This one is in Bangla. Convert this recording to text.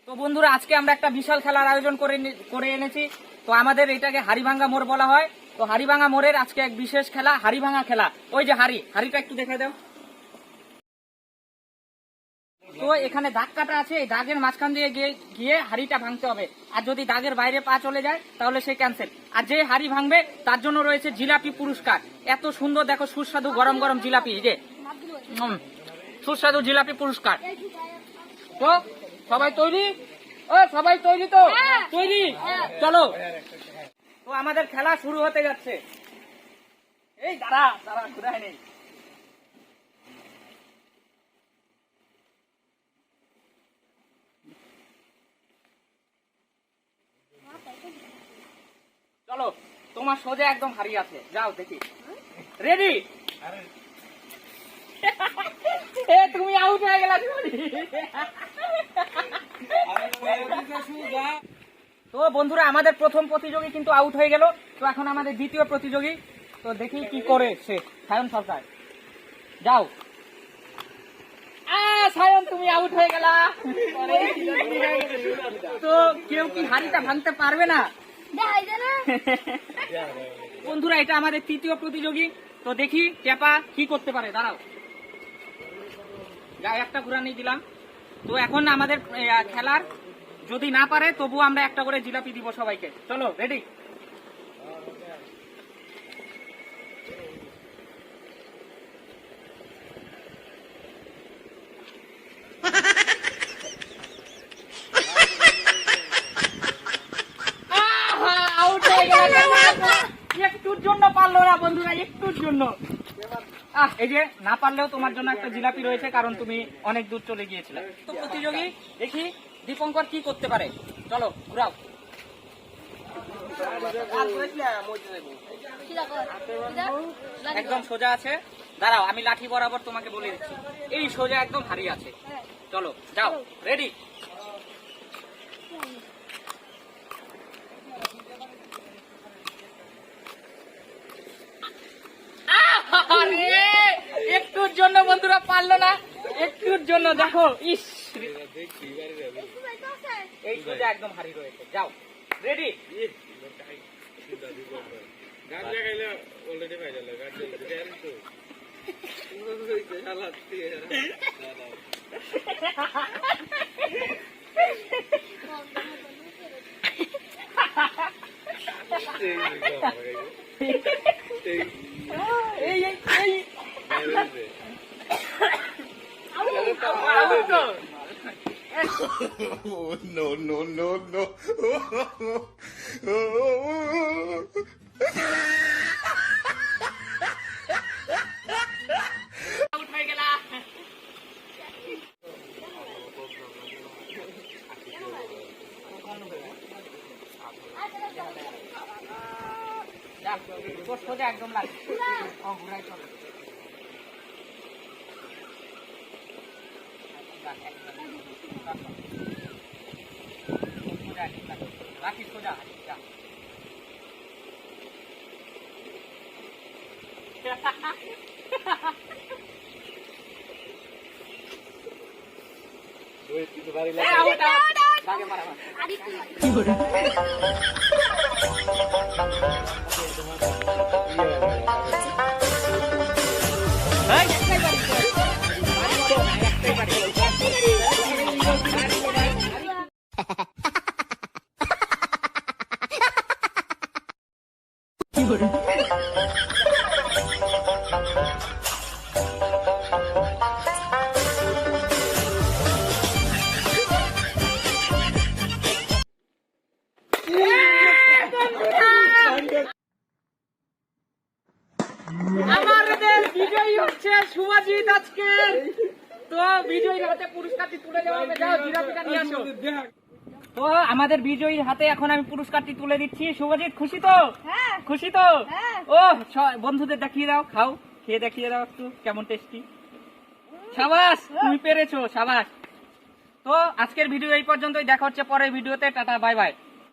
তো বন্ধুরা আজকে আমরা একটা বিশাল খেলার আয়োজন করে এনেছি। তো আমাদের এটাকে হাড়িভাঙ্গা মোড় বলা হয়। তো হাড়িভাঙ্গা মোড়ের আজকে এক বিশেষ খেলা, হাড়িভাঙ্গা খেলা। ওই যে হাড়িটা একটু দেখে দাও। তো এখানে দাগ কাটা আছে, এই দাগের মাঝখান দিয়ে গিয়ে হাড়িটা ভাঙতে হবে। আর যদি দাগের বাইরে পা চলে যায় তাহলে সে ক্যান্সেল। আর যে হাড়ি ভাঙবে তার জন্য রয়েছে জিলাপি পুরস্কার। এত সুন্দর দেখো, সুস্বাদু গরম গরম জিলাপি, এই যে সুস্বাদু জিলাপি পুরস্কার। তো সবাই তৈরি? সবাই তৈরি তো? তৈরি, চলো। তো আমাদের খেলা শুরু হতে যাচ্ছে। এই দাঁড়া কোথায় নেই। চলো, তোমার সোজা একদম হারিয়ে আছে, যাও দেখি। রেডি? তুমি আউট হয়ে গেলা। তো বন্ধুরা আমাদের প্রথম প্রতিযোগী কিন্তু আউট হয়ে গেল। তো এখন আমাদের দ্বিতীয় প্রতিযোগী। তো দেখি কি করে সে। সায়ন সরকার, যাও। সায়ন তুমি আউট হয়ে গেলা। তো কেউ কি হাড়িটা ভাঙতে পারবে না? বন্ধুরা এটা আমাদের তৃতীয় প্রতিযোগী। তো দেখি টেপা কি করতে পারে, দাঁড়াও। যা, একটা ঘুরানি দিলাম। তো এখন আমাদের খেলার, যদি না পারে তবু আমরা একটা করে জিলাপি দিব সবাইকে। চলো, রেডি? আউট হয়ে গেল। একটুর জন্য পারলো না বন্ধুরা, একটুর জন্য। এই যে না পারলেও তোমার জন্য একটা জিলাপি রয়েছে, কারণ তুমি অনেক দূর চলে গিয়েছিলে। তো প্রতিযোগী দেখি দীপঙ্কর কি করতে পারে। চলো ঘুরাও। একদম সোজা আছে, দাঁড়াও আমি লাঠি বরাবর তোমাকে বলে দিচ্ছি। এই সোজা একদম হারিয়ে আছে। চলো যাও, রেডি? একটুর জন্য বন্ধুরা পারলো না, একটুর জন্য। দেখো, ইস, এই সোজা একদম হারিয়ে রয়েছে। যাও, ready? No, no, no, no. Out হয়ে গেলা। সোজা একদম লাগে। ঘুরাই চলো। লাঠি সোজা, আমাদের বিজয়ী হচ্ছে শুভজিৎ আজকের। তো বিজয়ীর হাতে পুরস্কারটি তুলে দেওয়া হবে। যাও, জিলাপিটা নিয়ে আসো। তো আমাদের বিজয়ীর হাতে এখন আমি পুরস্কারটি তুলে দিচ্ছি। শুভজিৎ খুশি তো? খুশি তো? ও বন্ধুদের দেখিয়ে দাও, খাও, খেয়ে দেখিয়ে দাও একটু কেমন টেস্টি। সাবাস, তুমি পেরেছো, সাবাস। তো আজকের ভিডিও এই পর্যন্তই, দেখা হচ্ছে পরের ভিডিওতে। Tata, bye bye.